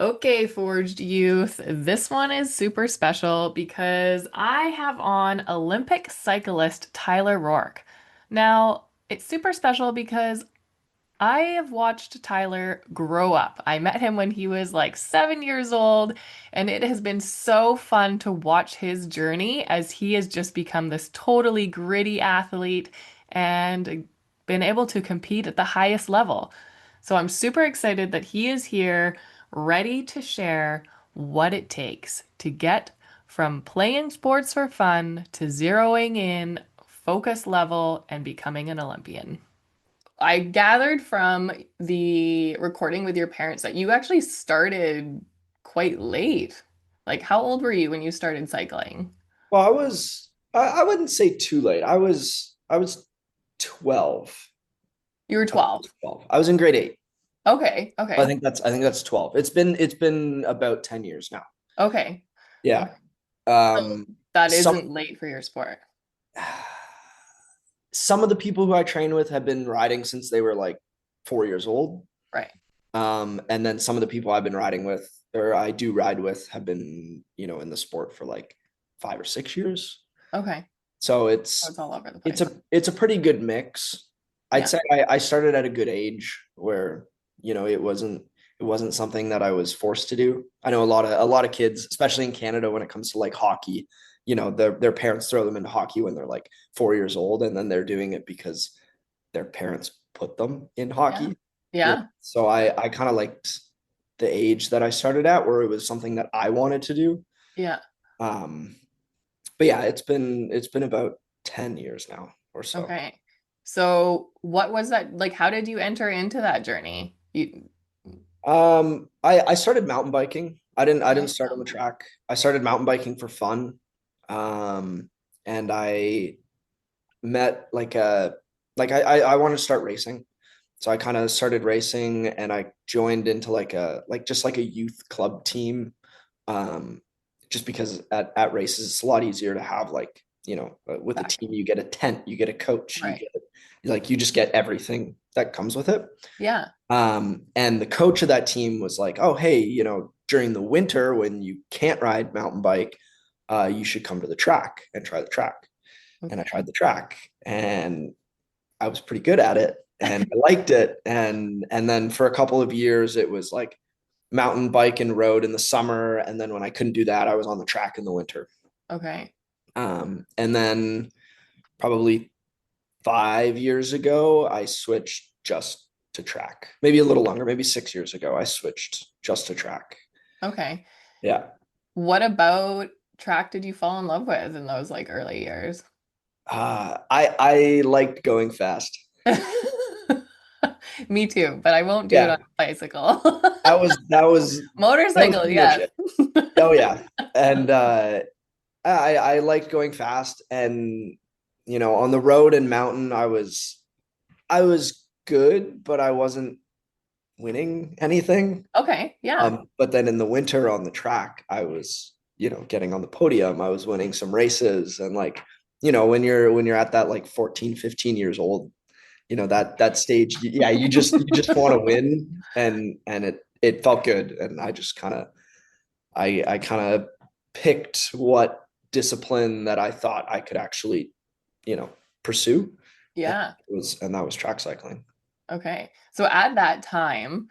Okay, Forged Youth. This one is super special because I have on Olympic cyclist Tyler Rorke. Now, it's super special because I have watched Tyler grow up. I met him when he was like 7 years old, and it has been so fun to watch his journey as he has just become this totally gritty athlete and been able to compete at the highest level. So I'm super excited that he is here, ready to share what it takes to get from playing sports for fun to zeroing in, focus level, and becoming an Olympian. I gathered from the recording with your parents that you actually started quite late. Like, how old were you when you started cycling? Well, I wouldn't say too late. I was 12. You were I was 12. 12. I was in grade 8. Okay, okay, I think that's 12. It's been about 10 years now. okay, Yeah. okay. So Um that some isn't late for your sport. some of the people who I train with have been riding since they were like 4 years old. Right. And then some of the people I've been riding with, or I do ride with, have been, in the sport for like 5 or 6 years. Okay. So So it's all over the it's place. a pretty good mix. I'd Yeah. say I started at a good age where, it wasn't something that I was forced to do. I know a lot of kids, especially in Canada, when it comes to like hockey, their parents throw them into hockey when they're like 4 years old, and then they're doing it because their parents put them in Yeah. hockey. Yeah. So I kind of liked the age that I started at, where it was something that I wanted to do. Yeah. Um, but yeah, it's been about 10 years now or so. Okay. So what was that like? How did you enter into that journey? You I started mountain biking. I didn't okay. start on the track. I started mountain biking for fun. Um, and I met I wanted to start racing. So I kind of started racing, and I joined into like a youth club team. Um, just because at races it's a lot easier to have with a Back. team, you get a tent, you get a coach, Right. you just get everything that comes with it. Yeah. And the coach of that team was like, "Oh, hey, during the winter when you can't ride mountain bike, you should come to the track and try the track." And I Okay. tried the track, and I was pretty good at it, and I liked it. And then for a couple of years, it was like mountain bike and road in the summer, and then when I couldn't do that, I was on the track in the winter. Okay. And then probably 5 years ago, I switched just to track. Maybe a little longer, maybe 6 years ago, I switched just to track. Okay. Yeah. What about track did you fall in love with in those like early years? I liked going fast. Me too, but I won't do it on Yeah, a bicycle. that was Motorcycle, pretty much yes. it. Oh yeah, and I liked going fast, and on the road and mountain, I was good, but I wasn't winning anything. Okay, yeah. But then in the winter on the track, I was, getting on the podium. I was winning some races, and when you're at that like 14, 15 years old, that stage, yeah, you just want to win, and it felt good, and I kind of picked what discipline that I thought I could actually, you know, pursue, and Yeah. that was track cycling. Okay. So at that time,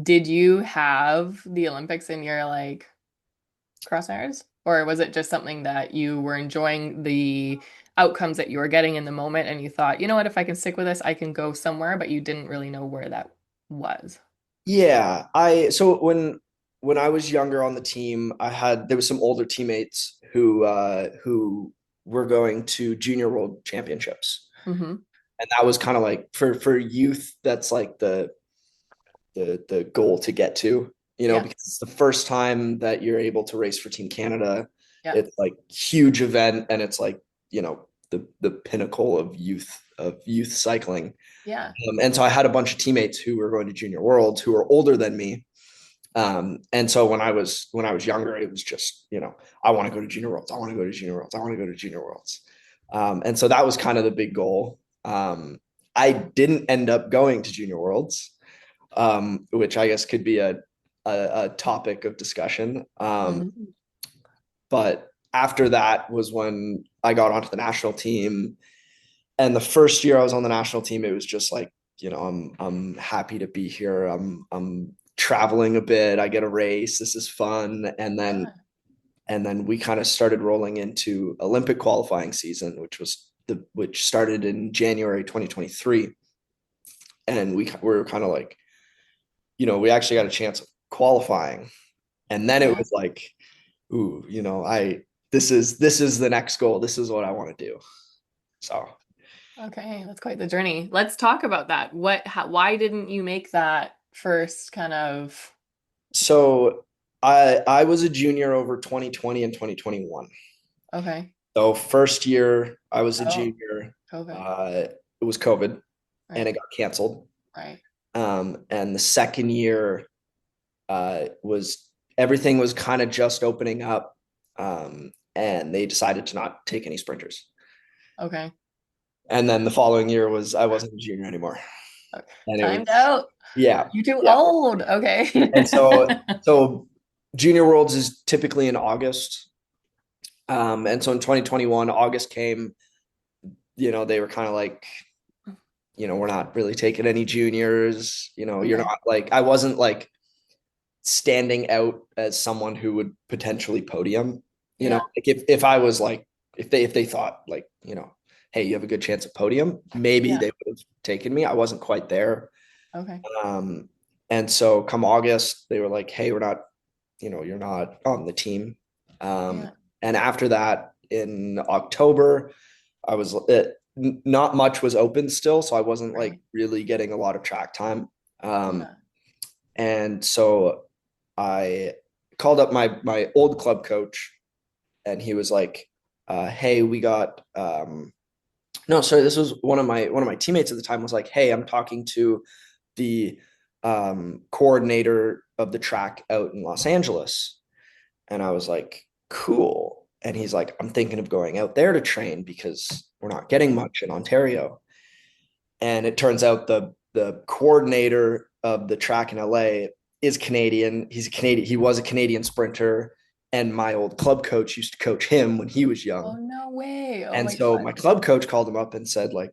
did you have the Olympics in your like crosshairs? Or was it just something that you were enjoying the outcomes that you were getting in the moment and you thought, you know what, if I can stick with this, I can go somewhere, but you didn't really know where that was? Yeah, so when I was younger on the team, there was some older teammates who were going to junior world championships. Hmm. And that was kind of like for youth, that's like the goal to get to, Yeah. because it's the first time that you're able to race for Team Canada. Yeah. It's like huge event, and it's like, the pinnacle of youth cycling. Yeah. And so I had a bunch of teammates who were going to junior worlds who were older than me. And so when I was younger, it was just, I want to go to junior worlds. I want to go to junior worlds. I want to go to junior worlds. And so that was kind of the big goal. I didn't end up going to junior worlds, which I guess could be a topic of discussion. Mhm. But after that was when I got onto the national team. And the first year I was on the national team, it was just like, I'm happy to be here. I'm traveling a bit. I get a race. This is fun. Yeah. And then we kind of started rolling into Olympic qualifying season, which started in January 2023. And we were kind of like, we actually got a chance of qualifying. And then it Yeah. was like, ooh, this is the next goal. This is what I want to do. So Okay, that's quite the journey. Let's talk about that. Why didn't you make that first kind of, so I was a junior over 2020 and 2021. okay. So first year I was a Oh, junior. COVID. It was COVID and it Right, got canceled. right. And the second year was everything was kind of just opening up. And they decided to not take any sprinters. Okay. And then the following year was I wasn't a junior anymore. Okay. And it Timed was, out. yeah, You're too yeah. old. Okay. And so junior worlds is typically in August. And so in 2021, August came, they were kind of like, we're not really taking any juniors. You're Okay. not like, I wasn't like standing out as someone who would potentially podium. Yeah. Like if I was like, if they thought like, hey, you have a good chance of podium, maybe Yeah. they would have taken me. I wasn't quite there. Okay. Um, and so come August, they were like, hey, we're not, you're not on the team. Um, Yeah. and after that, in October, I was not much was open still, so I wasn't like Right. really getting a lot of track time. Um, Yeah. and so I called up my old club coach, and he was like, "Hey, we got no, sorry, this was one of my teammates at the time was like, hey, I'm talking to the coordinator of the track out in Los Angeles." And I was like, cool. And he's like, I'm thinking of going out there to train because we're not getting Okay. much in Ontario. And it turns out the coordinator of the track in LA is Canadian. He's a Canadian. He was a Canadian sprinter, and my old club coach used to coach him when he was Oh, young. no way. Oh And my so my God. club coach called him up and said, like,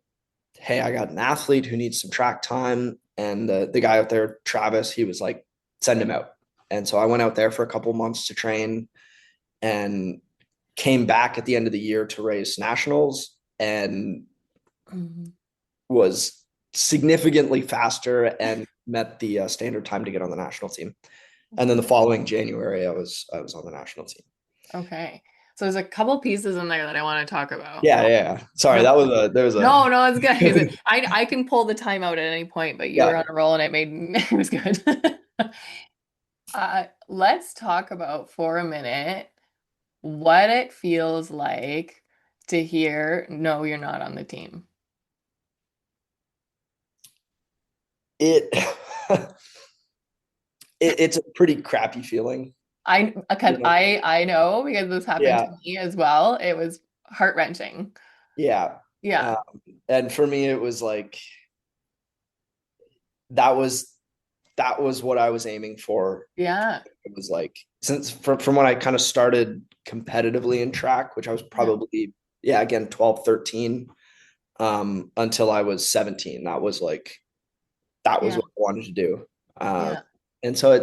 hey, I got an athlete who needs some track time. And the guy out there, Travis, he was like, send him out. And so I went out there for a couple months to train and came back at the end of the year to race nationals and Mhm. was significantly faster and met the standard time to get on the national team. And then the following January, I was on the national team. Okay. So there's a couple pieces in there that I want to talk about. Yeah, yeah. Sorry, The that was a there was a No, no, it's good. I can pull the time out at any point, but you were yeah. on a roll and it made it was good. Let's talk about for a minute what it feels like to hear, no, you're not on the team. It, it's a pretty crappy feeling, Because you know. I know because this happened to Yeah, me as well. It was heart-wrenching. yeah. Yeah. Um, and for me, it was like that was that was what I was aiming for. Yeah. It was like since from when I kind of started competitively in track, which I was Yeah. probably, yeah, again, 12, 13, until I was 17. That was Yeah. what I wanted to do. Um, Yeah. and so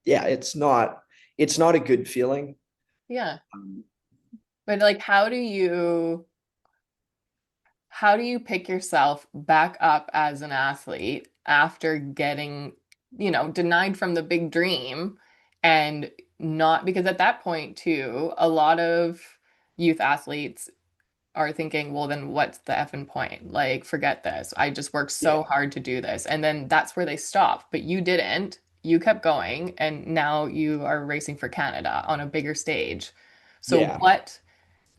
yeah, it's not a good feeling. Yeah. Um, But like how do you pick yourself back up as an athlete after getting, denied from the big dream and not because at that point too, a lot of youth athletes are thinking, well, then what's the effing point? Like, forget this. I just worked so yeah, hard to do this. And then that's where they stop. But you didn't. You kept going, and now you are racing for Canada on a bigger stage. So yeah.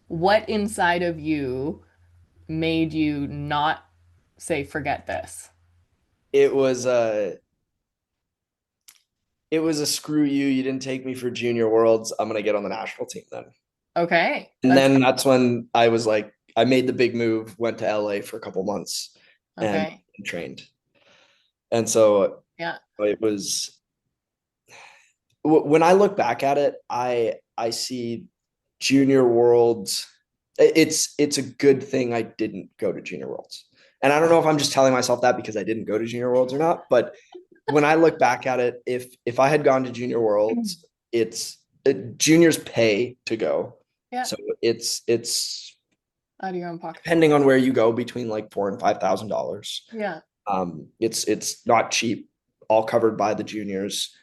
what inside of you made you not say, forget this? It was a screw you. You didn't take me for junior worlds. I'm gonna get on the national team then. Okay, And that's then that's when I was like, I made the big move, went to LA for a couple months and okay. trained. And so Yeah, it was when I look back at it, I see junior worlds. It's a good thing I didn't go to junior worlds. And I don't know if I'm just telling myself that because I didn't go to junior worlds or not, but when I look back at it, if I had gone to junior worlds, it's juniors pay to go. Yeah, So it's out of your own pocket. depending on where you go between like $4,000 and $5,000. Yeah, It's not cheap, all covered by the juniors.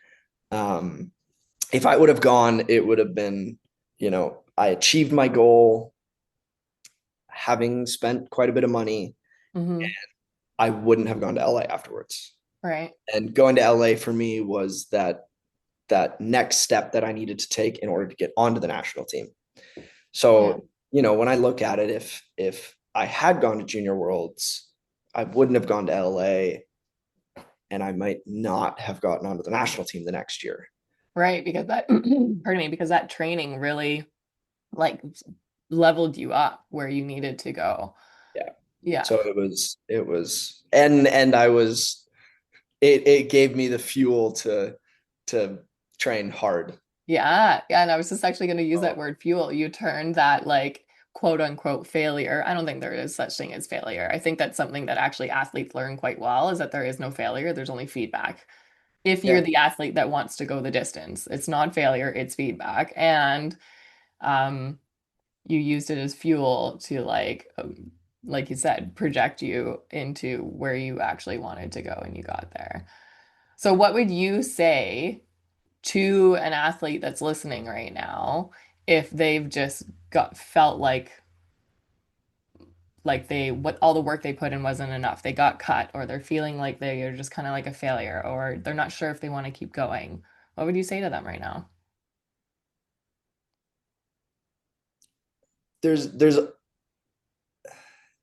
Um, if I would have gone, it would have been, I achieved my goal, having spent quite a bit of money. hmm, I wouldn't have gone to LA afterwards. right. And going to LA for me was that next step that I needed to take in order to get onto the national team. Yeah, So, when I look at it, if I had gone to junior worlds, I wouldn't have gone to LA and I might not have gotten onto the national team the next year. right. Because that, pardon me, because that training really like leveled you up where you needed to go. Yeah. Yeah. So it was and I was it gave me the fuel to train hard. Yeah. Yeah. And I was just actually going to use that Oh, word fuel. You turned that like quote unquote failure. I don't think there is such thing as failure. I think that's something that actually athletes learn quite well is that there is no failure. There's only feedback. If you're yeah. the athlete that wants to go the distance, it's not failure, it's feedback. And um, you used it as fuel to like you said, project you into where you actually wanted to go and you got there. So what would you say to an athlete that's listening right now if they've just got felt like they what all the work they put in wasn't enough. They got cut or they're feeling like they are just kind of like a failure or they're not sure if they want to keep going. What would you say to them right now?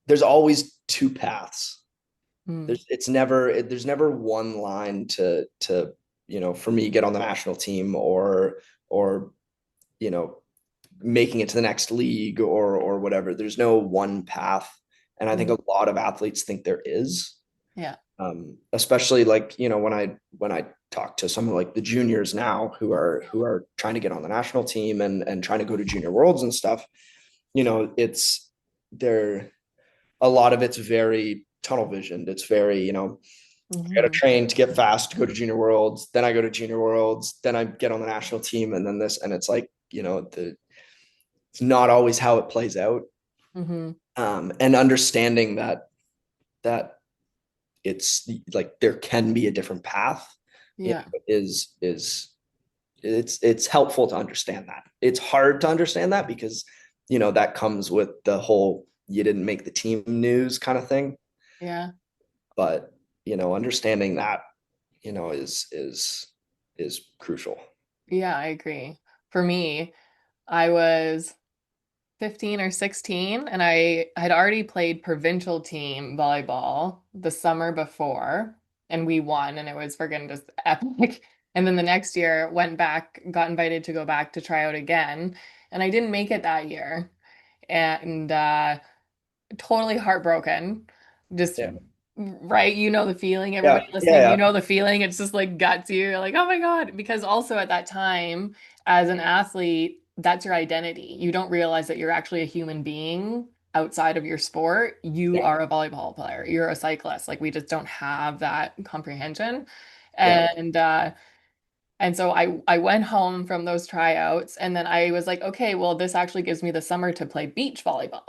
There's always two paths. Mm, There's never one line to for me get on the national team or you know making it to the next league or whatever. There's no one path, and I think mm, a lot of athletes think there is. yeah. Especially like when I talk to some of like the juniors now who are trying to get on the national team and trying to go to junior worlds and stuff. It's there. A lot of it's very tunnel visioned. It's very I got to Hmm. train to get fast to go to junior worlds. Then I go to junior worlds. Then I get on the national team, and then this, and it's like it's not always how it plays out. Hmm. And understanding that it's like there can be a different path, Yeah. is it's helpful to understand that. It's hard to understand that because that comes with the whole you didn't make the team news kind of thing. Yeah. But understanding that is crucial. Yeah, I agree. For me, I was 15 or 16 and I had already played provincial team volleyball the summer before and we won and it was freaking just epic. And then the next year went back, got invited to go back to try out again and I didn't make it that year. And totally heartbroken. Just Yeah. right, you know the feeling. Yeah. Everybody Yeah. listening, you Yeah. know the feeling. It's just like guts you. You're like, oh my God. Because also at that time, as an athlete, that's your identity. You don't realize that you're actually a human being outside of your sport. You Yeah. are a volleyball player. You're a cyclist. Like we just don't have that comprehension. Yeah. And so I went home from those tryouts and then I was like, okay, well, this actually gives me the summer to play beach volleyball.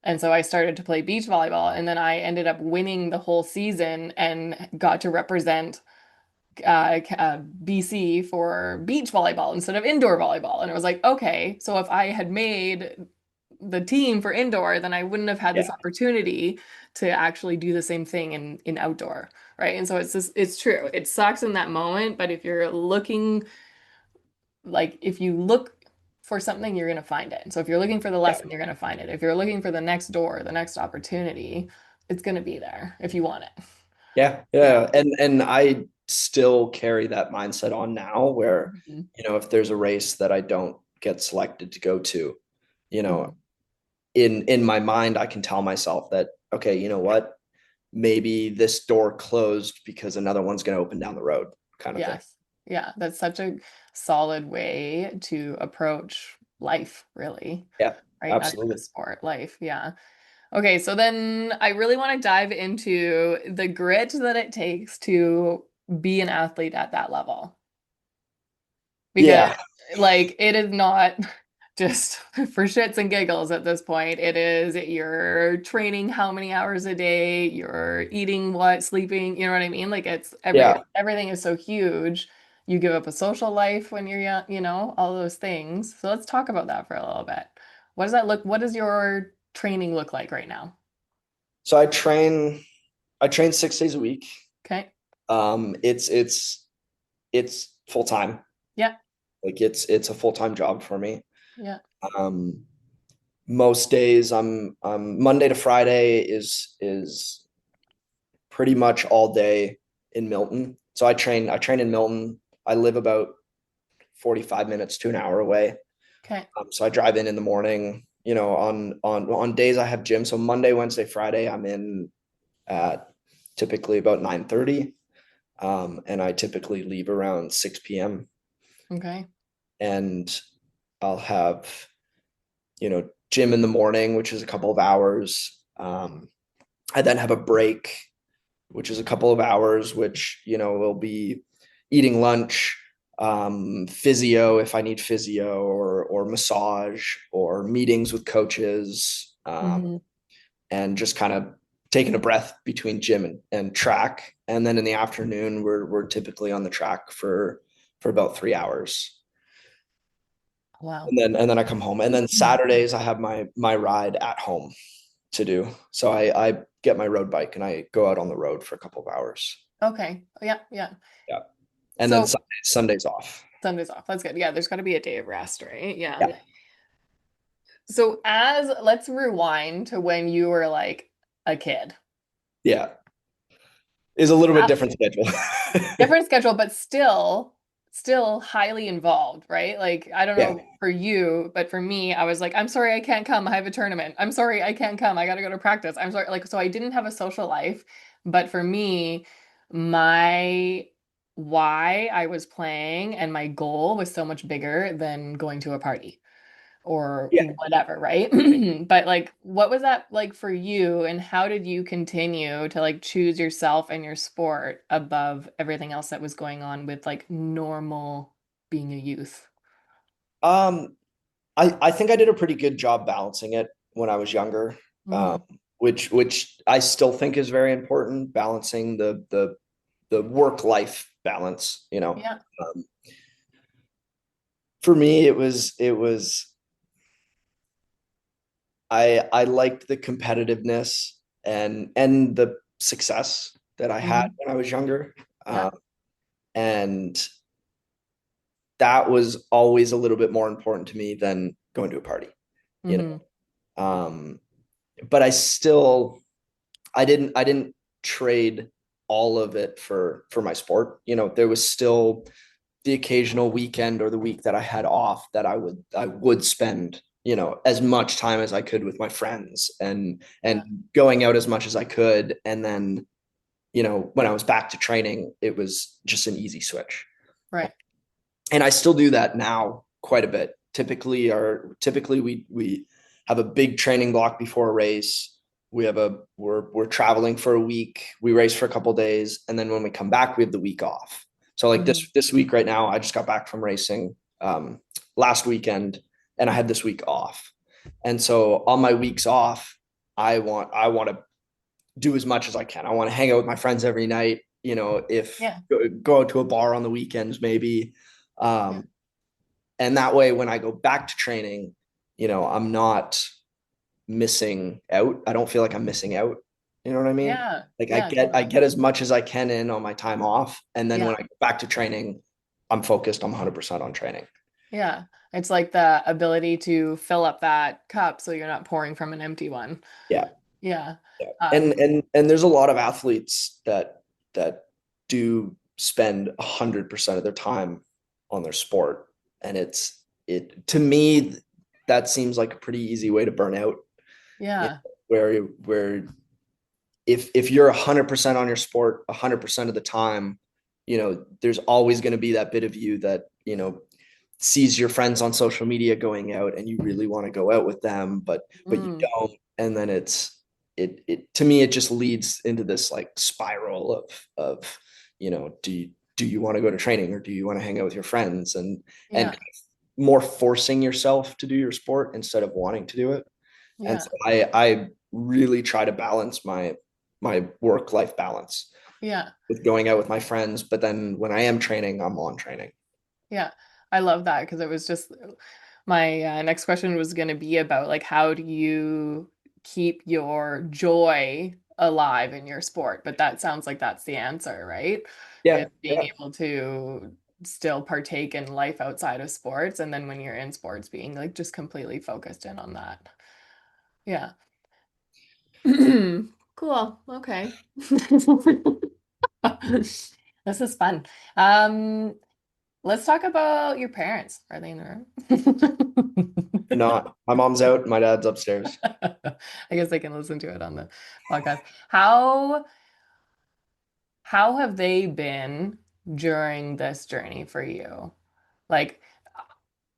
And so I started to play beach volleyball, and then I ended up winning the whole season and got to represent BC for beach volleyball instead of indoor volleyball. And it was like, okay, so if I had made the team for indoor, then I wouldn't have had this Yeah. opportunity to actually do the same thing in outdoor, right? And so it's just it's true. It sucks in that moment, but if you're looking like if you look for something, you're going to find it. So if you're looking for the Yeah. lesson, you're going to find it. If you're looking for the next door, the next opportunity, it's going to be there if you want it. Yeah. Yeah. Yeah. And I still carry that mindset on now where, Mhm. if there's a race that I don't get selected to go to, you know, Mhm. in my mind, I can tell myself that, okay, you know what? Maybe this door closed because another one's going to open down the road kind of thing. Yes. Yeah, that's such a solid way to approach life, really, Yeah, right? Not even a absolutely. sport, life. Yeah. Okay, so then I really want to dive into the grit that it takes to be an athlete at that level. Because Yeah, like it is not just for shits and giggles at this point. It is you're training how many hours a day, you're eating what, sleeping, you know what I mean? Like it's yeah. everything is so huge. You give up a social life when you're young, all those things. So let's talk about that for a little bit. What does your training look like right now? So I train 6 days a week. Okay. It's full time. Yeah. Like it's a full time job for me. Yeah. Um, Most days Monday to Friday is pretty much all day in Milton. So I train in Milton. I live about 45 minutes to an hour away. Okay. So I drive in the morning, on days I have gym. So Monday, Wednesday, Friday, I'm in at typically about 9:30. And I typically leave around 6 p.m. Okay. And I'll have, gym in the morning, which is a couple of hours. I then have a break, which is a couple of hours, which, will be eating lunch, physio if I need physio, or massage, or meetings with coaches, Hmm. and just kind of taking a breath between gym and track. And then in the afternoon, we're typically on the track for about 3 hours. Wow. And then I come home. And then Saturdays I have my ride at home to do. So I get my road bike and I go out on the road for a couple of hours. Okay. Yeah. Yeah. Yeah. And then So Sundays off. Sundays off. That's good. Yeah, there's got to be a day of rest, right? Yeah. Yeah. So as let's rewind to when you were like a kid. Yeah. Is a little bit Uh, different schedule. Different schedule, but still highly involved, right? Like I don't Yeah. know for you, but for me, I was like, I'm sorry I can't come. I have a tournament. I'm sorry I can't come. I got to go to practice. I'm sorry. Like so I didn't have a social life, but for me, my why I was playing and my goal was so much bigger than going to a party or Yeah. whatever, right? But like, what was that like for you, and how did you continue to like choose yourself and your sport above everything else that was going on with like normal being a youth? Um, I think I did a pretty good job balancing it when I was younger, um, Hmm. which I still think is very important, balancing the work life balance. Yeah. For me, it was I liked the competitiveness and the success that I had Hmm. when I was younger, Yeah. um, and that was always a little bit more important to me than going to a party. You Hmm. um, but I didn't trade all of it for my sport. There was still the occasional weekend or the week that I had off that I would spend, as much time as I could with my friends, and Yeah. going out as much as I could. And then, when I was back to training, it was just an easy switch. Right. And I still do that now quite a bit. Typically we have a big training block before a race. We're traveling for a week. We race for a couple of days, and then when we come back, we have the week off. So like Hmm. this week right now, I just got back from racing last weekend, and I had this week off. And so on my weeks off, I want to do as much as I can. I want to hang out with my friends every night. If Yeah. go out to a bar on the weekends, maybe. Yeah. Um, and that way, when I go back to training, I'm not missing out. I don't feel like I'm missing out. You know what I mean? Yeah. Like I Yeah. get I Totally. get as much as I can in on my time off, and then when Yeah. I go back to training, I'm focused. I'm 100% on training. Yeah. It's like the ability to fill up that cup so you're not pouring from an empty one. Yeah, Yeah. yeah. And Um, and and there's a lot of athletes that do spend 100% of their time on their sport, and it to me that seems like a pretty easy way to burn out. You yeah. know, where if you're 100% on your sport 100% of the time, there's always going to be that bit of you that, sees your friends on social media going out and you really want to go out with them, but you Mm, don't. And then it to me, it just leads into this like spiral of, do you want to go to training or do you want to hang out with your friends, and yeah, more forcing yourself to do your sport instead of wanting to do it. And yeah, so I really try to balance my work life balance yeah, with going out with my friends, but then when I am training, I'm on training. yeah. I love that because it was just my next question was going to be about like how do you keep your joy alive in your sport? But that sounds like that's the answer, right? Yeah, It's being yeah. able to still partake in life outside of sports, and then when you're in sports, being like just completely focused in on that. Yeah. Cool. Okay. This is fun. Um, let's talk about your parents. Are they in the room? Not. My mom's out, my dad's upstairs. I guess I can listen to it on the podcast. How have they been during this journey for you? Like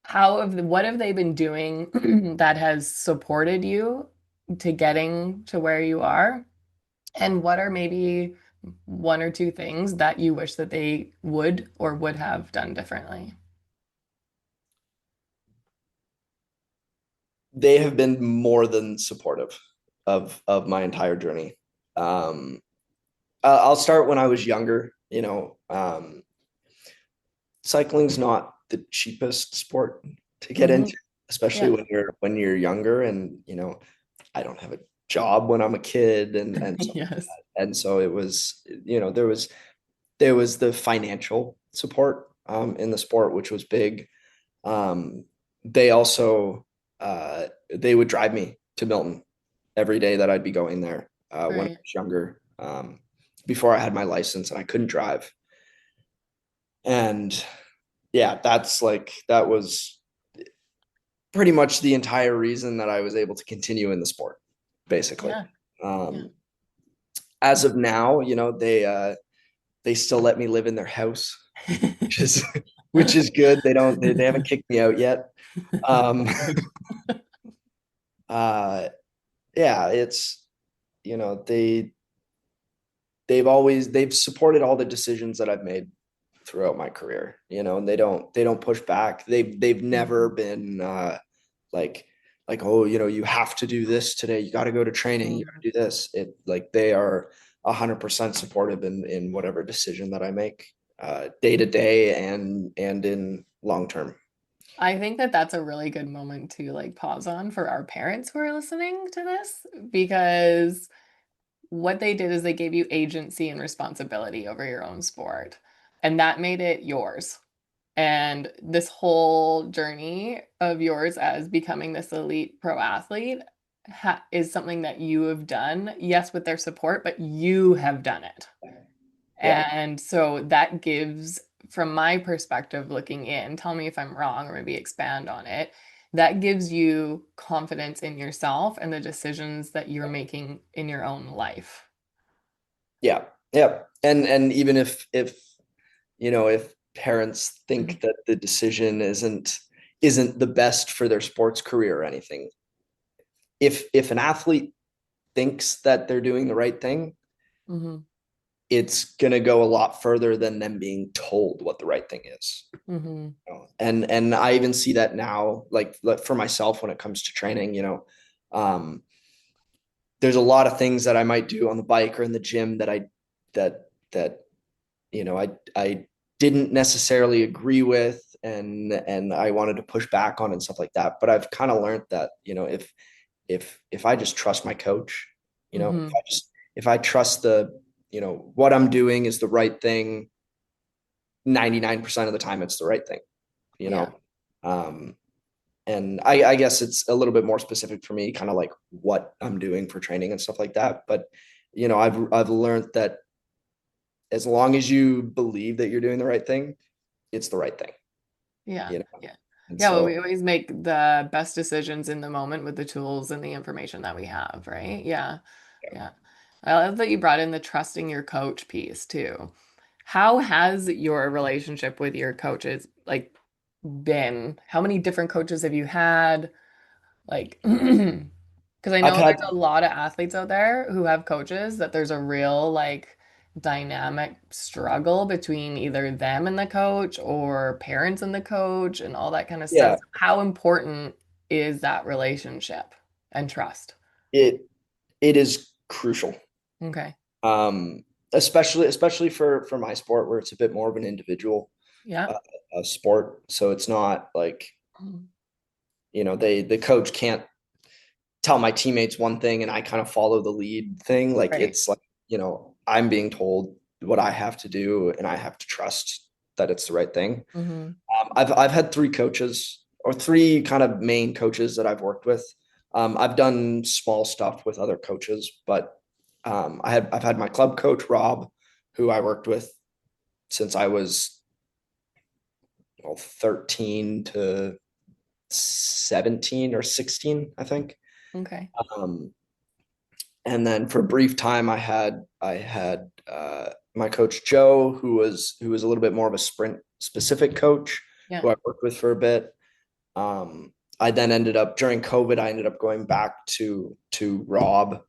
what have they been doing that has supported you to getting to where you are? And what are maybe one or two things that you wish that they would or would have done differently? They have been more than supportive of my entire journey. Um, I'll start when I was younger. Cycling's not the cheapest sport to get Hmm. into, especially Yeah. when you're younger. And I don't have a job when I'm a kid, and so Yes. it was, there was the financial support in the sport, which was big. Um, they also they would drive me to Milton every day that I'd be going there when I Right. was younger, before I had my license and I couldn't drive. And yeah, that was pretty much the entire reason that I was able to continue in the sport, basically. Yeah. Yeah. Um, as of now, they still let me live in their house, which is which is good. They haven't kicked me out yet. Um, Good. uh, yeah, it's they've supported all the decisions that I've made throughout my career, and they don't push back. They've never been like oh, you have to do this today. You got to go to training. You got Mhm. to do this. It like they are 100% supportive in whatever decision that I make, day to day and in long term. I think that that's a really good moment to like pause on for our parents who are listening to this because what they did is they gave you agency and responsibility over your own sport, and that made it yours. And this whole journey of yours as becoming this elite pro athlete is something that you have done, yes, with their support, but you have done it. Yeah, And so that gives, from my perspective looking in, tell me if I'm wrong or maybe expand on it. That gives you confidence in yourself and the decisions that you're making in your own life. yeah, yeah. And even if parents Mhm. think that the decision isn't the best for their sports career or anything, if an athlete thinks that they're doing the right thing, Mhm. it's going to go a lot further than them being told what the right thing is. Mhm. And I even see that now, like for myself when it comes to training. There's a lot of things that I might do on the bike or in the gym that I didn't necessarily agree with, and I wanted to push back on and stuff like that. But I've kind of learned that, if I just trust my coach, Mhm. if I trust what I'm doing is the right thing, 99% of the time it's the right thing, you know. Yeah. Um, and I guess it's a little bit more specific for me, kind of like what I'm doing for training and stuff like that. But I've learned that as long as you believe that you're doing the right thing, it's the right thing, Yeah. you know. Yeah. And Yeah, well, so we always make the best decisions in the moment with the tools and the information that we have, right? Yeah. Yeah. I love that you brought in the trusting your coach piece too. How has your relationship with your coaches like been? How many different coaches have you had? Like, because I I've know had there's a lot of athletes out there who have coaches that there's a real like dynamic struggle between either them and the coach or parents and the coach and all that kind of stuff. yeah, How important is that relationship and trust? it it is crucial. Okay. Um, especially for my sport where it's a bit more of an individual Yeah. uh, sport. So it's not like, Mm. the coach can't tell my teammates one thing and I kind of follow the lead thing. Like Right. it's like, I'm being told what I have to do and I have to trust that it's the right thing. Hmm. I've had three coaches or three kind of main coaches that I've worked with. I've done small stuff with other coaches, but I've had my club coach Rob, who I worked with since I was 13 to 17 or 16, I think. Okay. Um, and then for a brief time, I had my coach Joe, who was a little bit more of a sprint specific coach, Yeah. who I worked with for a bit. I then ended up during COVID. I ended up going back to Rob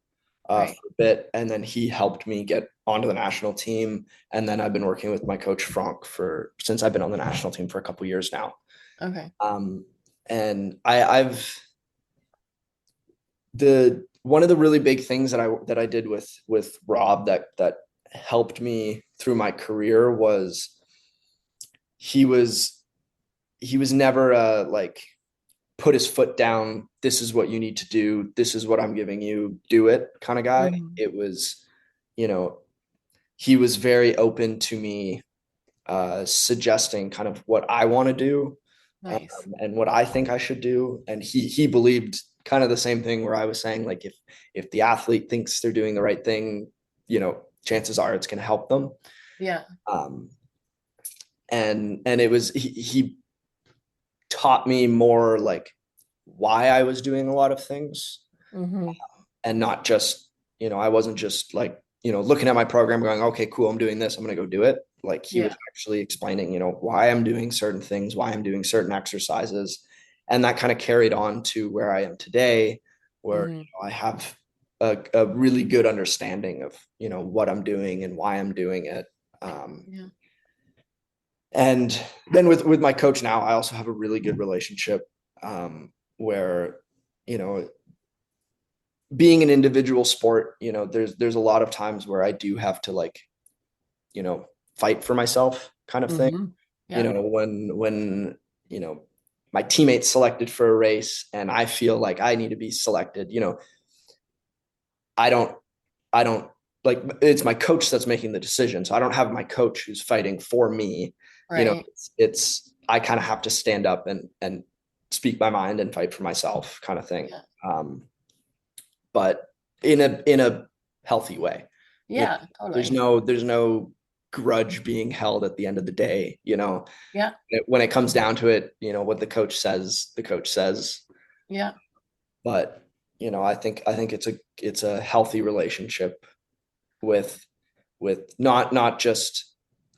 for Right. a bit, and then he helped me get onto the national team. And then I've been working with my coach Franck for since I've been on the national team for a couple years now. Okay. Um, and I've the one of the really big things that I did with Rob that helped me through my career was he was he was never like put his foot down. This is what you need to do. This is what I'm giving you. Do it kind of guy. Hmm. It was, you know, he was very open to me suggesting kind of what I want to do Nice. and what I think I should do. And he believed kind of the same thing where I was saying like if the athlete thinks they're doing the right thing, chances are it's going to help them. Yeah. Um, and it was he taught me more like why I was doing a lot of things Hmm. and not just, I wasn't just like, looking at my program going, okay, cool, I'm doing this, I'm going to go do it. Like he was Yeah. actually explaining, why I'm doing certain things, why I'm doing certain exercises. And that kind of carried on to where I am today, where Hmm. I have a really good understanding of, what I'm doing and why I'm doing it. Um, Yeah. and then with my coach now, I also have a really good relationship where, you know, being an individual sport, there's a lot of times where I do have to like, you know, fight for myself kind of thing. Hmm. Yeah. When, you know, my teammates selected for a race and I feel like I need to be selected, I don't, I don't like it's my coach that's making the decision. So I don't have my coach who's fighting for me. Right. It's I kind of have to stand up and speak my mind and fight for myself kind of thing. Yeah. Um, but in a healthy way. You know, Yeah, there's totally. no grudge being held at the end of the day. Yeah. When it comes down to it, what the coach says. Yeah. But I think it's a healthy relationship with not just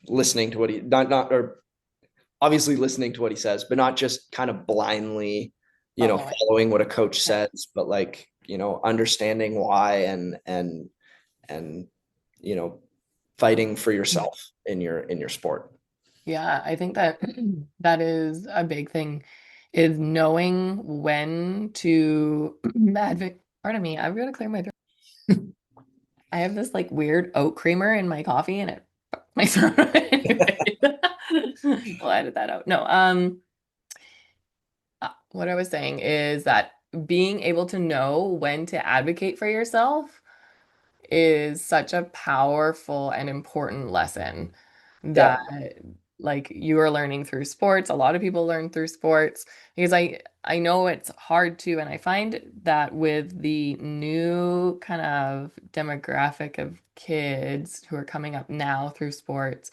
listening to what he not or obviously listening to what he says, but not just kind of blindly, Following. following what a coach Yeah. says, but like, understanding why and you know, fighting for yourself in your sport. Yeah, I think that that is a big thing is knowing when to advocate. Pardon me, I've got to clear my throat. I have this like weird oat creamer in my coffee and it my throat. Anyway. We'll edit that out. No, what I was saying is that being able to know when to advocate for yourself is such a powerful and important lesson that Yeah. like you are learning through sports. A lot of people learn through sports because I know it's hard to, and I find that with the new kind of demographic of kids who are coming up now through sports,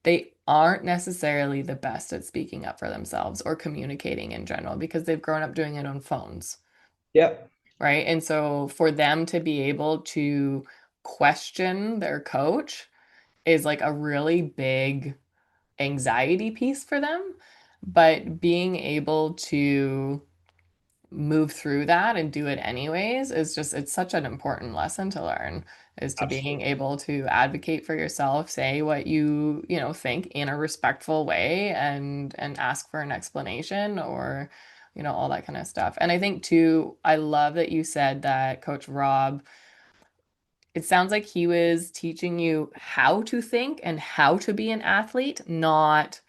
they aren't necessarily the best at speaking up for themselves or communicating in general because they've grown up doing it on phones, Yeah. right? And so for them to be able to question their coach is like a really big anxiety piece for them. But being able to move through that and do it anyways is just, it's such an important lesson to learn, is to being Absolutely. able to advocate for yourself, say what you think in a respectful way, and ask for an explanation, or all that kind of stuff. And I think too, I love that you said that Coach Rob, it sounds like he was teaching you how to think and how to be an athlete, not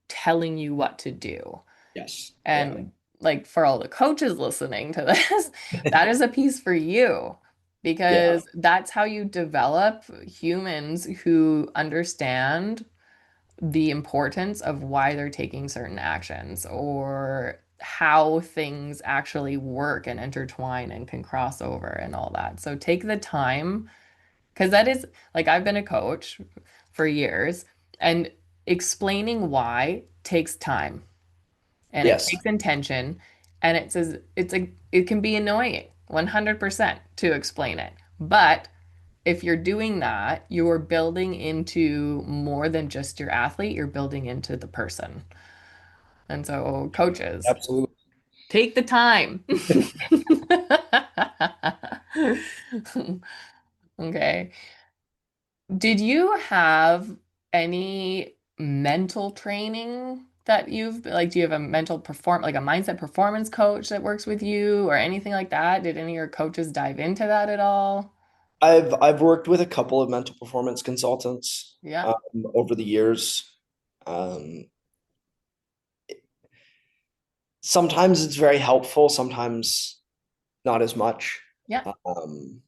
telling you what to do. Yes. Yeah. And like for all the coaches listening to this, that is a piece for you, Yeah. because that's how you develop humans who understand the importance of why they're taking certain actions, or how things actually work and intertwine and can cross over and all that. So take the time, because that is, like, I've been a coach for years, and explaining why takes time, and it Yes. takes intention, and it can be annoying 100% to explain it. But if you're doing that, you're building into more than just your athlete, you're building into the person. And so coaches, Absolutely. take the time. Okay. Did you have any mental training that you've like, do you have a like a mindset performance coach that works with you or anything like that? Did any of your coaches dive into that at all? I've worked with a couple of mental performance consultants Yeah. over the years. Um, Sometimes it's very helpful, sometimes not as much. Yeah. Um,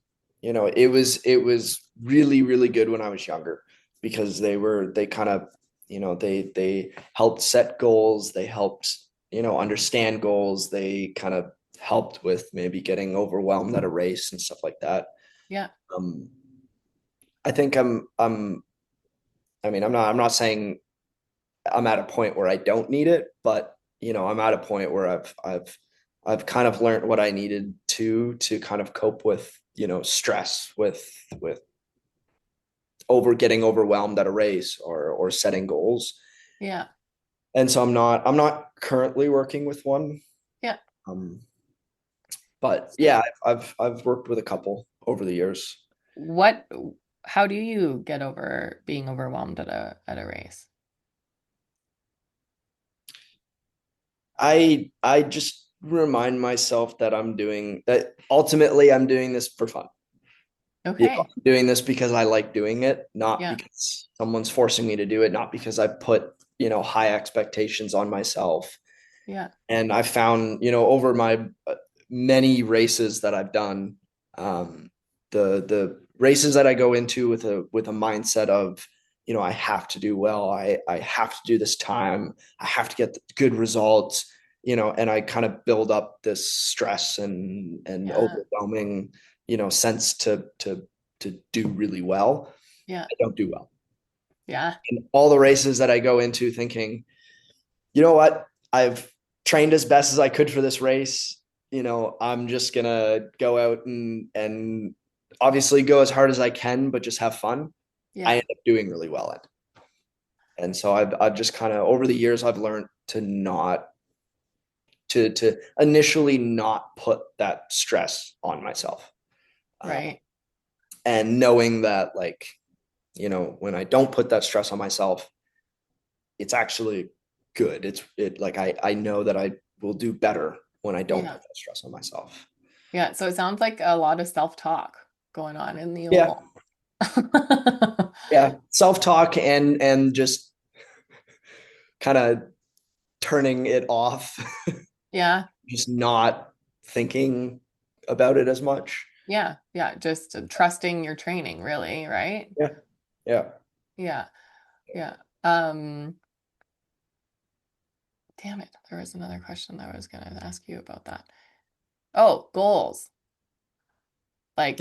it was really, really good when I was younger because they kind of, they helped set goals, they helped, understand goals, they kind of helped with maybe getting overwhelmed at a race and stuff like that. Yeah. Um, I think I'm not saying I'm at a point where I don't need it, but I'm at a point where I've kind of learned what I needed to kind of cope with, stress with getting overwhelmed at a race or setting goals. Yeah. And so I'm not currently working with one. Yeah. Um, but So yeah, I've worked with a couple over the years. what how do you get over being overwhelmed at a race? I just remind myself that ultimately I'm doing this for fun. Okay. I'm doing this because I like doing it, not Yeah. because someone's forcing me to do it, not because I put, high expectations on myself. Yeah. And I found, over my many races that I've done, um, the races that I go into with a mindset of, I have to do well, I have to do this time, I have to get good results, and I kind of build up this stress and Yeah. overwhelming, sense to do really well. Yeah. I don't do well. Yeah. And all the races that I go into thinking, you know what? I've trained as best as I could for this race. I'm just gonna go out and obviously go as hard as I can, but just have fun. I Yeah. end up doing really well at. And so I've just kind of over the years I've learned to not to initially not put that stress on myself. Uh, Right. and knowing that like, when I don't put that stress on myself, it's actually good. It like I know that I will do better when I don't Yeah. put that stress on myself. Yeah. So it sounds like a lot of self-talk going on in the Yeah. old. Yeah. Self-talk and just kind of turning it off, Yeah. just not thinking about it as much. Yeah. Yeah. Just trusting your training, really, right? Yeah. Yeah. Yeah. Yeah. Um, damn it. There was another question that I was gonna ask you about that. Oh, goals. Yeah. Like,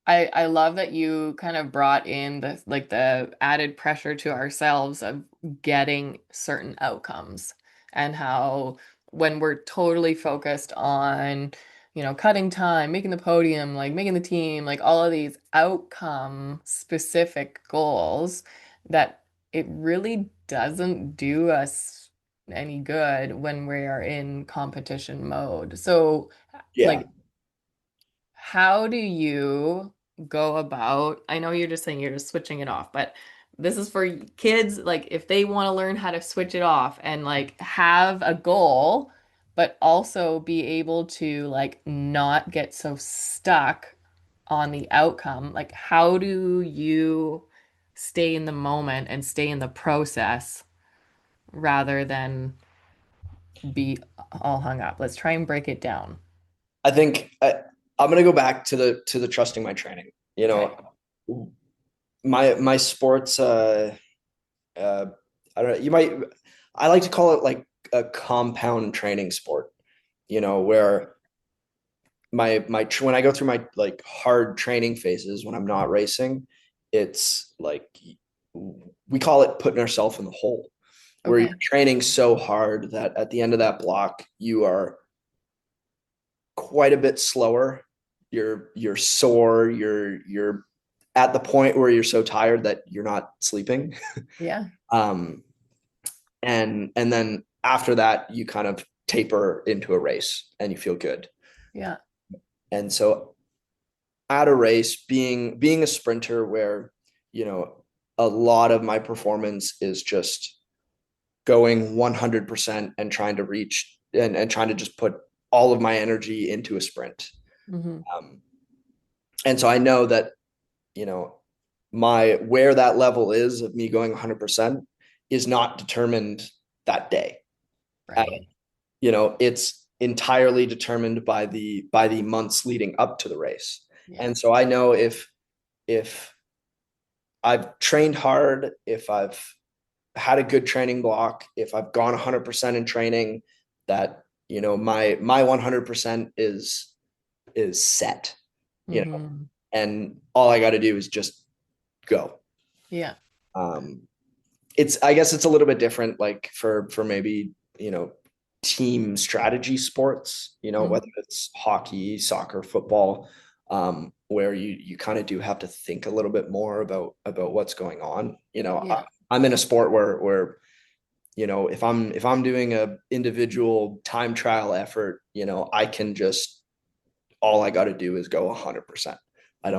I love that you kind of brought in the added pressure to ourselves of getting certain outcomes, and how when we're totally focused on cutting time, making the podium, like making the team, like all of these outcome specific goals that it really doesn't do us any good when we are in competition mode. So, Yeah. like, how do you go about? I know you're just saying you're just switching it off, but this is for kids, like if they want to learn how to switch it off and like have a goal, but also be able to like not get so stuck on the outcome. Like, how do you stay in the moment and stay in the process rather than be all hung up? Let's try and break it down. I think I'm gonna go back to the trusting my training. You Okay. know, my sports. Uh, I don't know. You might. I like to call it like a compound training sport. You know, where my when I go through my like hard training phases when I'm not racing, it's like we call it putting ourselves in the hole, where you're Okay. training so hard that at the end of that block you are quite a bit slower. You're sore. You're at the point where you're so tired that you're not sleeping. Yeah. um, and then after that, you kind of taper into a race and you feel good. Yeah. And so at a race, being a sprinter, where you know a lot of my performance is just going 100% and trying to reach and trying to just put all of my energy into a sprint. Hmm. Um, and so I know that you know my where that level is of me going 100% is not determined that day. Right. It's entirely determined by the months leading up to the race. Yeah. And so I know if I've trained hard, if I've had a good training block, if I've gone 100% in training, that my 100% is set. you know Hmm. and all I got to do is just go. Yeah. um it's I guess it's a little bit different, like for maybe team strategy sports, whether Hmm. it's hockey, soccer, football, where you kind of do have to think a little bit more about what's going on. Yeah. I'm in a sport where if I'm doing a individual time trial effort, I can just all I got to do is go 100%. Yeah. I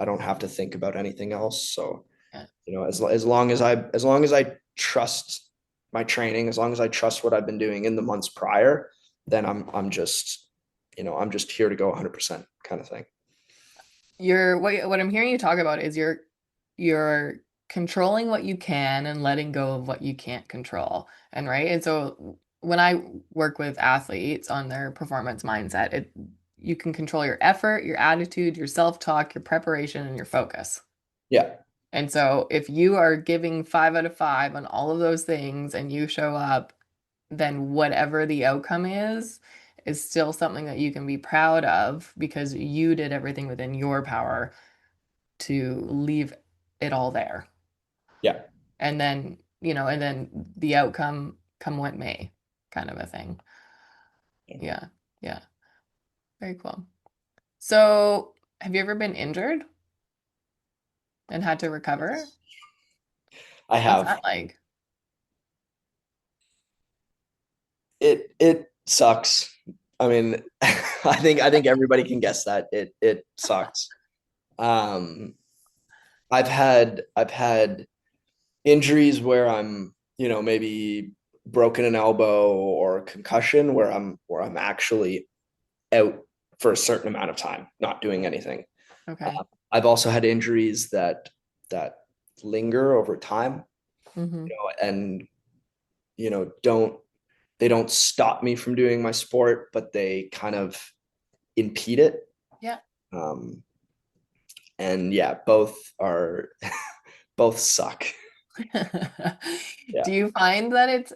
don't have to think about anything else. So Yeah. as long as I trust my training, as long as I trust what I've been doing in the months prior, then I'm just I'm just here to go 100% kind of thing. What I'm hearing you talk about is you're controlling what you can and letting go of what you can't control. And right. And so when I work with athletes on their performance mindset, you can control your effort, your attitude, your self-talk, your preparation, and your focus. Yeah, And so if you are giving 5 out of 5 on all of those things and you show up, then whatever the outcome is still something that you can be proud of because you did everything within your power to leave it all there. yeah. And then the outcome come what may, kind of a thing. Yeah. Yeah. Very cool. So, have you ever been injured and had to recover? I What's have. that like? It sucks. I mean, I think everybody can guess that it sucks. Um, I've had injuries where I'm, maybe broken an elbow or a concussion where I'm actually out for a certain amount of time, not doing anything. Okay. I've also had injuries that linger over time, Hmm. and don't they don't stop me from doing my sport, but they kind of impede it. Yeah. Um, and yeah, both are both suck. Do Yeah. you find that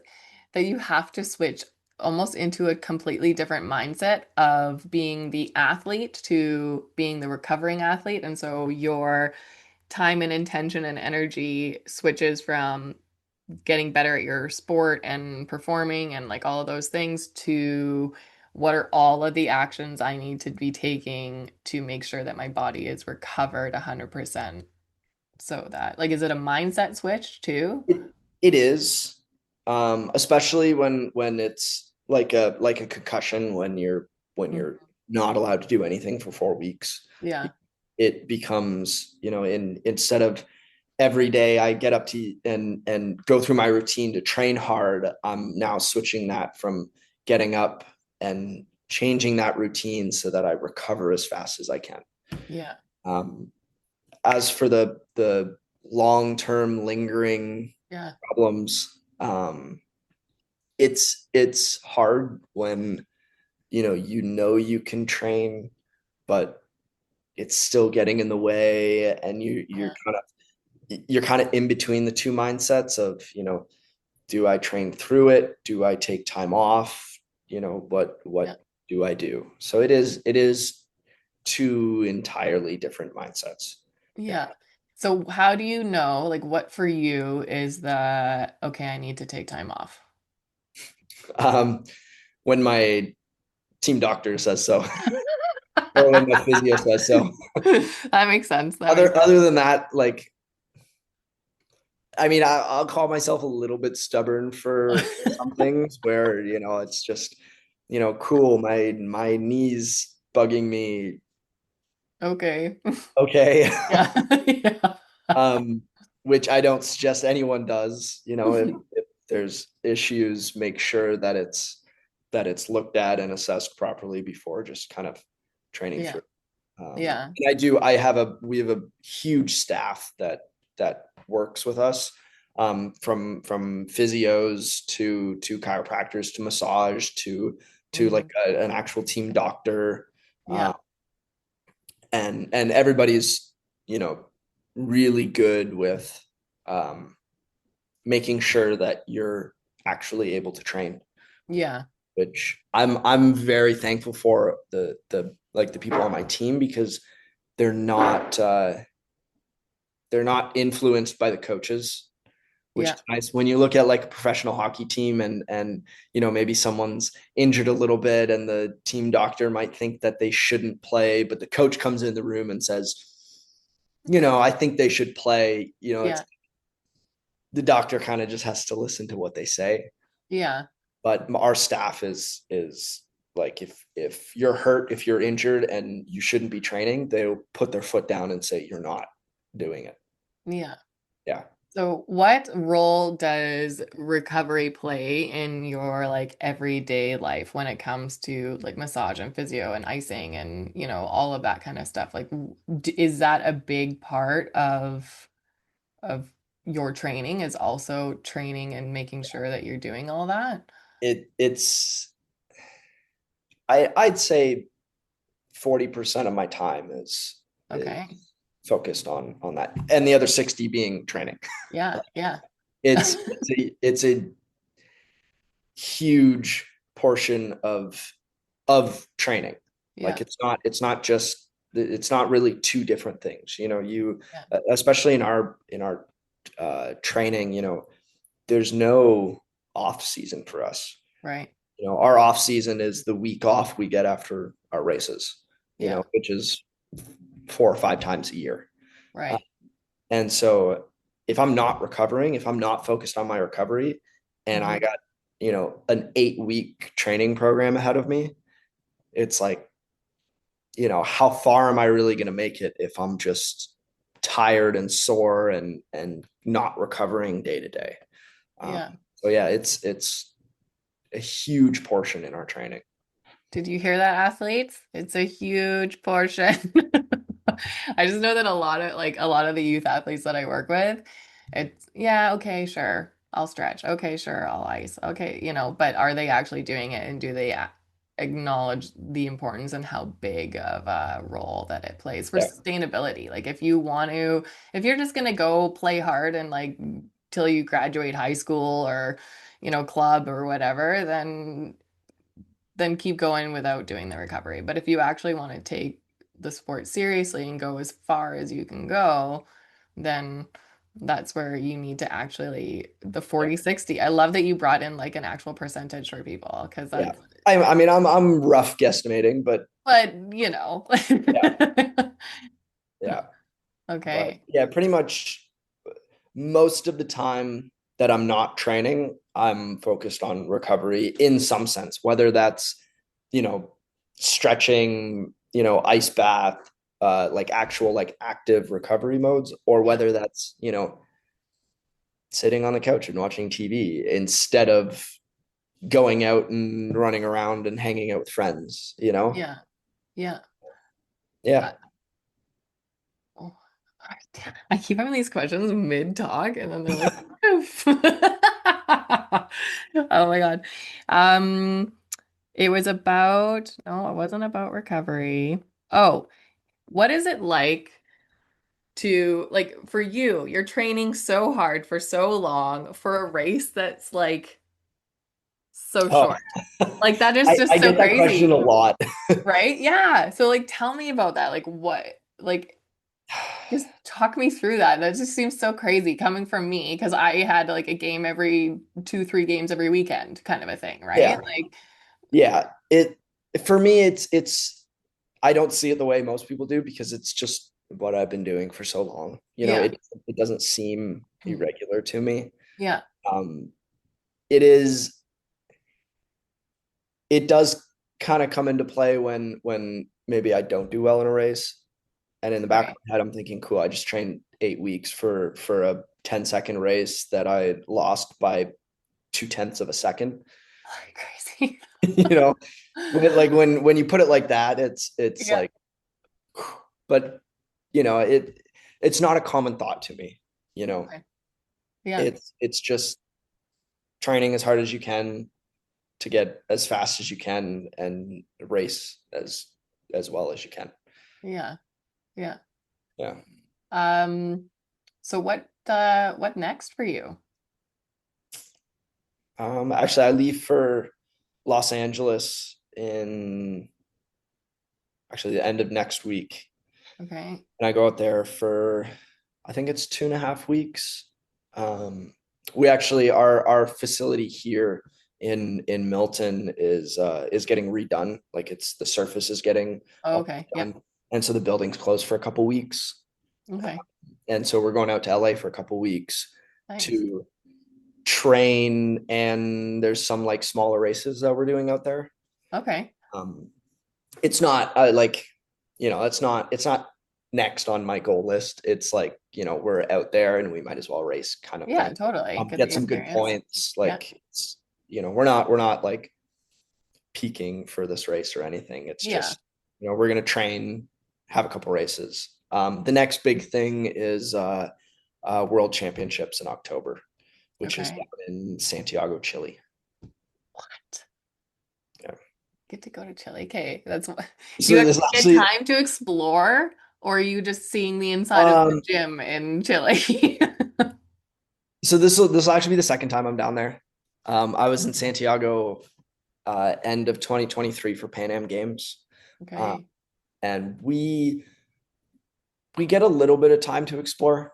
that you have to switch almost into a completely different mindset of being the athlete to being the recovering athlete? And so your time and intention and energy switches from getting better at your sport and performing and like all of those things to what are all of the actions I need to be taking to make sure that my body is recovered 100%? So that, like, is it a mindset switch too? It is, especially when it's like a concussion when Mm. you're not allowed to do anything for 4 weeks. Yeah. It becomes, instead of every day I get up to and go through my routine to train hard, I'm now switching that from getting up and changing that routine so that I recover as fast as I can. Yeah. Um, as for the long term lingering Yeah. problems, it's hard when you can train, but it's still getting in the way, and Yeah. you're kind of in between the two mindsets of, do I train through it? Do I take time off? Yeah. What do I do? So it is two entirely different mindsets. Yeah. Yeah. So how do you know, like, what for you is the, okay, I need to take time off? Um, when my team doctor says so, or when my physio says so. That makes sense. That makes Other than that, like, I mean, I'll call myself a little bit stubborn for some things where, it's just, cool. My knees bugging me. okay. Okay. Yeah. Yeah. um, which I don't suggest anyone does. If there's issues, make sure that it's looked at and assessed properly before just kind of training Yeah. through. Yeah. And we have a huge staff that works with us, from physios to chiropractors to massage to like Mhm. an actual team doctor, uh, Yeah. and everybody's, you know really good with, um, making sure that you're actually able to train, Yeah. which I'm very thankful for the people on my team, because they're not uh, they're not influenced by the coaches, which Yeah. is nice. When you look at like a professional hockey team, and maybe someone's injured a little bit, and the team doctor might think that they shouldn't play, but the coach comes in the room and says, I think they should play. It's Yeah. the doctor kind of just has to listen to what they say. Yeah. But our staff is like, if you're hurt, if you're injured and you shouldn't be training, they'll put their foot down and say you're not doing it. Yeah. Yeah. So what role does recovery play in your like everyday life when it comes to like massage and physio and icing and all of that kind of stuff? Like is that a big part of your training is also training and making sure that you're doing all that? It's I'd say 40% of my time is Okay. focused on that, and the other 60 being training. Yeah, yeah. It's a huge portion of training. Like, Yeah, it's not really two different things. You yeah, especially in our training, there's no off season for us. right. Our off season is the week off we get after our races, Yeah, which is 4 or 5 times a year. Uh, right. and so if I'm not recovering, if I'm not focused on my recovery, and I Hmm. got, an 8 week training program ahead of me, it's like, how far am I really going to make it if I'm just tired and sore and not recovering day to day? Yeah. So yeah, it's a huge portion in our training. Did you hear that, athletes? It's a huge portion. I just know that a lot of the youth athletes that I work with, it's yeah, okay, sure. I'll stretch. Okay, sure, I'll ice. Okay, but are they actually doing it and do they acknowledge the importance and how big of a role that it plays for Yeah. sustainability? Like if you're just gonna go play hard and like till you graduate high school or club or whatever, then keep going without doing the recovery. But if you actually want to take the sport seriously and go as far as you can go, then That's where you need to actually the 40/60. I love that you brought in like an actual percentage for people because Yeah. that's, I mean, I'm rough guesstimating, but but you know. yeah, yeah. But Okay. yeah, pretty much most of the time that I'm not training, I'm focused on recovery in some sense, whether that's, you know, stretching, ice bath, like actual like active recovery modes, or Yeah. whether that's, sitting on the couch and watching TV instead of going out and running around and hanging out with friends. Yeah. Yeah. Yeah. Uh, oh, I keep having these questions mid-talk and then they're like, poof. Oh my God. Um, it was about, no, it wasn't about recovery. Oh, what is it like to, like, for you, you're training so hard for so long for a race that's like so Oh, short. Like that is I just so get that question a crazy, lot. right? Yeah. So like tell me about that. Like what? Like just talk me through that. That just seems so crazy coming from me because I had like a game every 2, 3 games every weekend kind of a thing, right? Yeah. Like, Yeah. For me, it's I don't see it the way most people do because it's just what I've been doing for so long. yeah. It doesn't seem irregular to me. Yeah. Um, it is it does kind of come into play when maybe I don't do well in a race. And in the back of Right. my head, I'm thinking, cool, I just trained 8 weeks for a 10-second race that I lost by 0.2 of a second. Crazy. you know, like when you put it like that, it's Yeah. like, but it's not a common thought to me. You know, Okay. Yeah. it's just training as hard as you can to get as fast as you can and race as well as you can. Yeah. Yeah. Yeah. Um, so what next for you? Actually, I leave for Los Angeles in actually the end of next week, Okay. and I go out there for I think it's 2.5 weeks. We actually our facility here in Milton is getting redone. Like it's the surface is getting Oh, all okay. Yep. done, and so the building's closed for a couple weeks. Okay. And so we're going out to LA for a couple weeks Nice. to train, and there's some like smaller races that we're doing out there. Okay. Um, it's not like it's not next on my goal list. It's like we're out there and we might as well race kind of Yeah, thing. totally. Get Get the some good experience. points. Yeah. Like it's we're not like peaking for this race or anything. It's Yeah. just we're gonna train, have a couple races. The next big thing is World Championships in October, which is down Okay. in Santiago, Chile. What? Yeah. Get to go to Chile. Okay. That's do you So this actually get actually, time to explore or are you just seeing the inside of the um, gym in Chile? so this will actually be the second time I'm down there. I was in Santiago end of 2023 for Pan Am Games, uh, Okay. and we get a little bit of time to explore.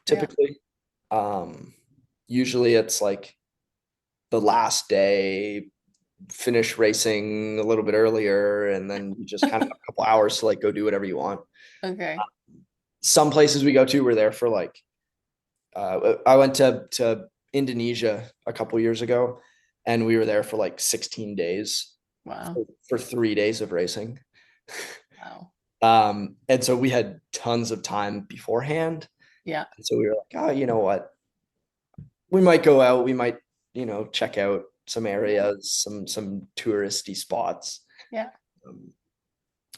Yeah. Typically, um, usually it's like the last day, finish racing a little bit earlier, and then you just kind of have a couple hours to like go do whatever you want. Okay. Some places we go to, we're there for like I went to Indonesia a couple years ago, and we were there for like 16 days Wow. for 3 days of racing. Wow. And so we had tons of time beforehand. Yeah. And so we were like, oh, you know what? We might go out. We might, check out some Yeah. areas, some touristy spots. Yeah. Um,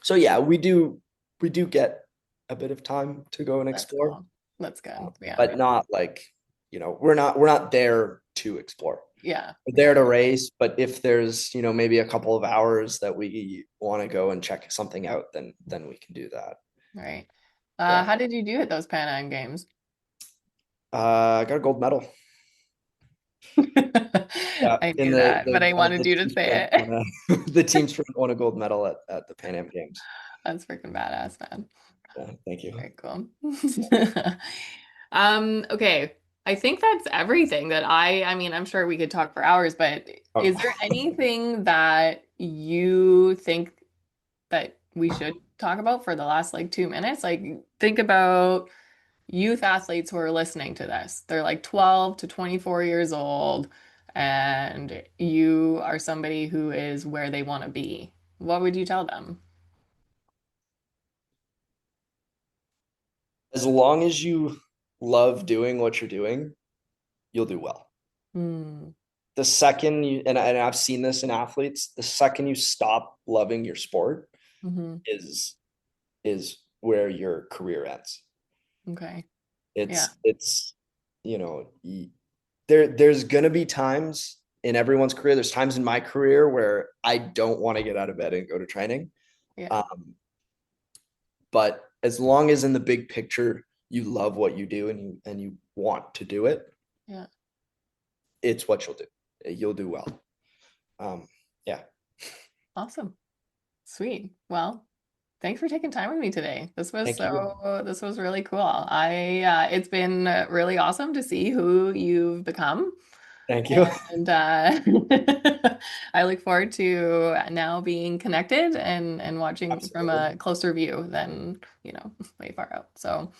so yeah, we do get a bit of time to go and That's explore, cool. That's good. Yeah. but not like, we're not there to explore. Yeah. We're there Yeah. to race, but if there's, maybe a couple of hours that we want to go and check something out, then we can do that. Right. Yeah. How did you do at those Pan Am Games? I got a gold medal. Yeah, I in knew the that, but the I uh, wanted the you to team say sprint it. the team sprint won a gold medal at the Pan Am Games. That's freaking badass, man. Yeah, thank you. Very cool. Okay. I think that's everything that I mean, I'm sure we could talk for hours, but is there Okay. anything that you think that we should talk about for the last like 2 minutes? Like, think about youth athletes who are listening to this. They're like 12 to 24 years old, and you are somebody who is where they want to be. What would you tell them? As long as you love doing what you're doing, you'll do well. Hmm. The second you, and I've seen this in athletes, the second you stop loving your sport Hmm. is is where your career ends. Okay. Yeah. It's you know, there's gonna be times in everyone's career. There's times in my career where I don't want to get out of bed and go to training. Yeah. But as long as in the big picture you love what you do and you want to do it, Yeah. it's what you'll do. You'll do well. Um, yeah. Awesome. Sweet. Well, thanks for taking time with me today. Thank you. This was really cool. It's been really awesome to see who you've become. Thank you. And I look forward to now being connected and watching from Absolutely. a closer view than, way far out. So,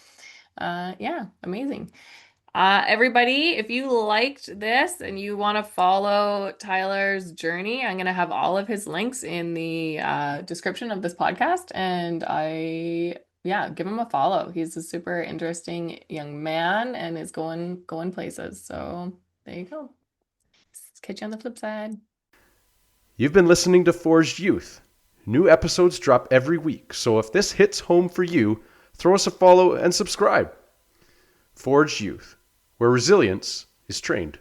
yeah, amazing. Everybody, if you liked this and you want to follow Tyler's journey, I'm going to have all of his links in the description of this podcast. And yeah, give him a follow. He's a super interesting young man and is going places. So there you go. Catch you on the flip side. You've been listening to Forged Youth. New episodes drop every week, so if this hits home for you, throw us a follow and subscribe. Forged Youth, where resilience is trained.